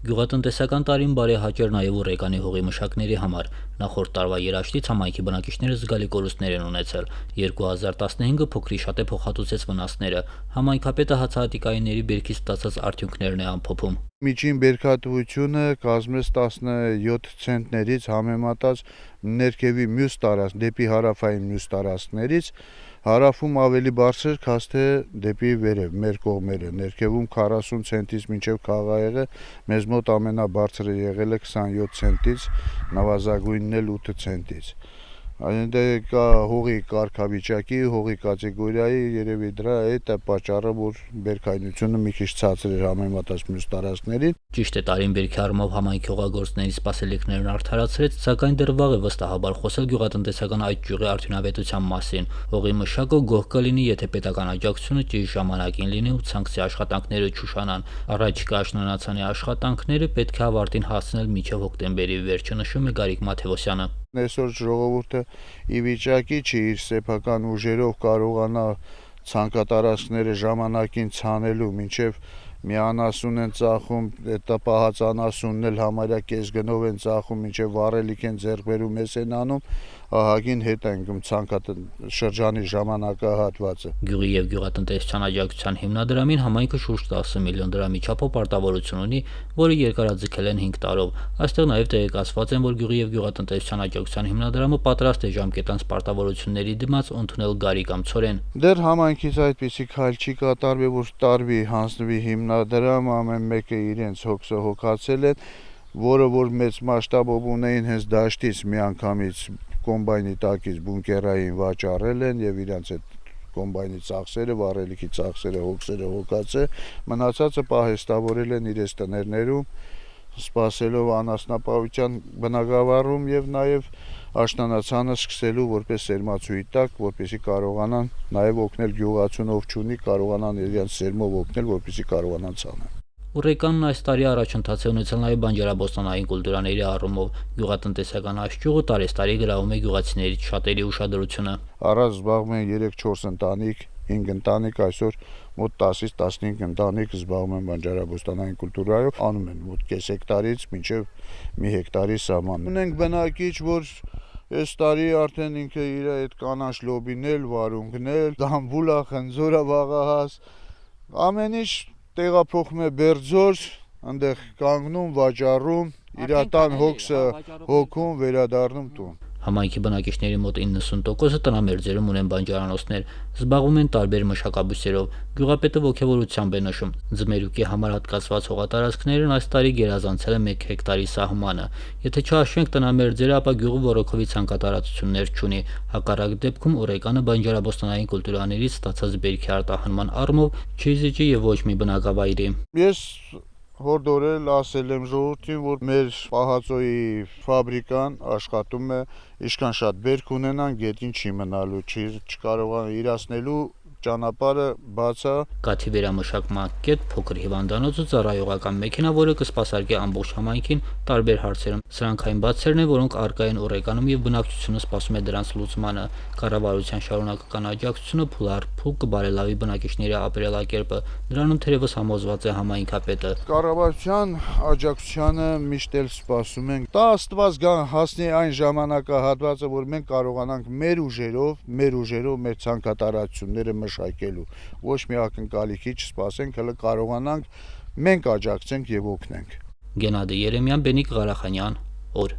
Գյուղատնտեսական տարին բարեհաճ էր նաև Ուռեկանի հողի մշակների համար։ Նախորդ տարվա երաշտից համայնքի բնակիչները զգալի կորուստներ են ունեցել։ 2015-ը փոքրիշատ է փոխհատուցեց վնասները։ Համայնքապետը հացահատիկայինների բերքից ստացած արդյունքներն է ամփոփում։ Միջին բերքատվությունը կազմեց 17 ցենտներից համեմատած ներքևի մյուս տարածք դեպի հարավային մյուս տարածքներից հարավում ավելի բարձր, քան թե դեպի վերև մեր կողմերը, ներքևում 40 ցենտից մինչև Խաղաղեղը մեզ մոտ ամենաբարձրը եղել է 27 ցենտից, նվազագույնն էլ 8 ցենտից։ Այնտեղ կա հողի կարգավիճակի, հողի կատեգորիայի, երևի դրա այդ է պատճառը, որ բերքայնությունը մի քիչ ցածր էր համեմատած մյուս տարածքներին։ Ճիշտ է, տարին բերքի առումով համայնքի հողագործների սպասելիքներն արդարացրեց, սակայն դեռ վաղ է վստահաբար խոսել գյուղատնտեսական այդ ճյուղի արդյունավետության մասին։ Հողի մշակը գոհ կլինի, եթե պետական աջակցությունը ճիշտ ժամանակին լինի ու ցանքսի աշխատանքները չուշանան։ Առաջիկա աշնանացանի աշխատանքները պետք է ավարտին հասցնել մինչև հոկտեմբերի վերջը, նշում է Գարիկ Մաթևոսյանը։ Այսօր ժողովուրդը ի վիճակի չի իր սեփական ուժերով կարողանա ցանկատարածքները ժամանակին ցանելու, մինչև միանասուն են ծախում, այդ պահած անասունն էլ համարյա կես գնով են ծախում, մինչև վառելիք են ձեռք բերում, էս են անում, ահագին հետ են գում շրջանի ժամանակահատվածը։ Գյուղի եւ գյուղատնտեսության աջակցության հիմնադրամին համայնքը շուրջ 10 միլիոն դրամի չափով պարտավորություն ունի, որը երկարաձգել են 5 տարով։ Այստեղ նաեւ տեղեկացված են, որ Գյուղի եւ գյուղատնտեսության աջակցության հիմնադրամը պատրաստ է ժամկետանց պարտավորությունների դիմաց ընդունել գարի կամ ցորեն։ Դեռ համայնքից այդպիսի քայլ չի կատարվել, որ տարվի հանձնվի հիմնադրամ, ամեն մեկը իրենց հոգսը հոգացել են, որը որ մեծ մասշտաբով ունեին հենց դաշտից միանգամից կոմբայնի տակից բունկերային վաճառել են եւ իրենց այդ կոմբայնի ծախսերը, վառելիքի ծախսերը, հոգսերը հոգացել, մնացածը պահեստավորել են իրենց տներներում, սպասելով անասնապահության բնակավարում եւ նաեւ աշնանացանը սկսելու որպես սերմացուի տակ, որպեսզի կարողանան նաեւ օգնել գյուղացուն, ով չունի, կարողանան իրենց սերմով օգնել, որպեսզի կարողանան ցանել։ Ուռեկանն այս տարի առաջընթաց է ունեցել նաև բանջարաբոստանային կուլտուրաների առումով։ Գյուղատնտեսական այս ճյուղը տարեստարի գրավում է գյուղացիներից շատերի ուշադրությունը։ Առանց զբաղվում են 3-4 ընտանիք, 5 ընտանիք, այսօր մոտ 10-ից 15 ընտանիք զբաղվում են բանջարաբոստանային կուլտուրայով, անում են մոտ կես հեկտարից մինչև մի հեկտարի սահման։ Ունենք բնակիչ, որ այս տարի արդեն ինքը իր այդ կանաչ լոբին էլ, վարունգն էլ, Ստամբուլա, Խնձորը, Վաղահաս, ամեն ինչ տեղափոխում է Բերձոր, այնտեղ կանգնում, վաճառում, իր տան հոգսը հոգում, վերադառնում տուն։ Համայնքի բնակիչների մոտ 90%-ը տնամերձերում ունեն բանջարանոցներ, զբաղվում են տարբեր մշակաբույսերով։ Գյուղապետը ոգևորությամբ է նշում, ձմերուկի համար հատկացված հողատարածքներն այս տարի գերազանցել են 1 հեկտարի սահմանը։ Եթե չհաշվենք տնամերձերը, ապա գյուղը որոքովի ցանկատարածություններ չունի։ Հակառակ դեպքում Ուռեկանը բանջարաբոստանային կուլտուրաներից ստացած բերքի արտահանման առումով չի զիջի եւ ոչ մի բնակավայրի։ Ես հորդորել ասել եմ ժողովրդին, որ մեր պահածոյի ֆաբրիկան աշխատում է, ինչքան շատ բերք ունենան, գետին չի մնալու, չկարողան իրացնելու ճանապարհը բաց է։ Կաթի վերամշակման կետ, փոքր հիվանդանոց ու ծառայողական մեքենա, որը կսպասարկի ամբողջ համայնքին տարբեր հարցերում։ Սրանք այն բացերն են, որոնք առկա են Ուռեկանում եւ բնակչությունը սպասում է դրանց լուծմանը։ Կառավարության շարունակական աջակցությունը փուլ կբարելավի բնակիչների ապրելակերպը։ Դրանում թերևս համոզված է համայնքապետը։ Կառավարության աջակցությանը միշտ էլ սպասում ենք։ Դա Աստված գա հասնի այն ժամանակահատվածը, որ մենք կարողանանք մեր ուժերով մեր ցանկատարածությունները մշակելու։ Ոչ մի ակնկալիքի չսպասենք, հələ կարողանանք մենք աջակցենք եւ օգնենք։ Գենադի Երեմյան, Բենիկ Ղարախանյան, օր։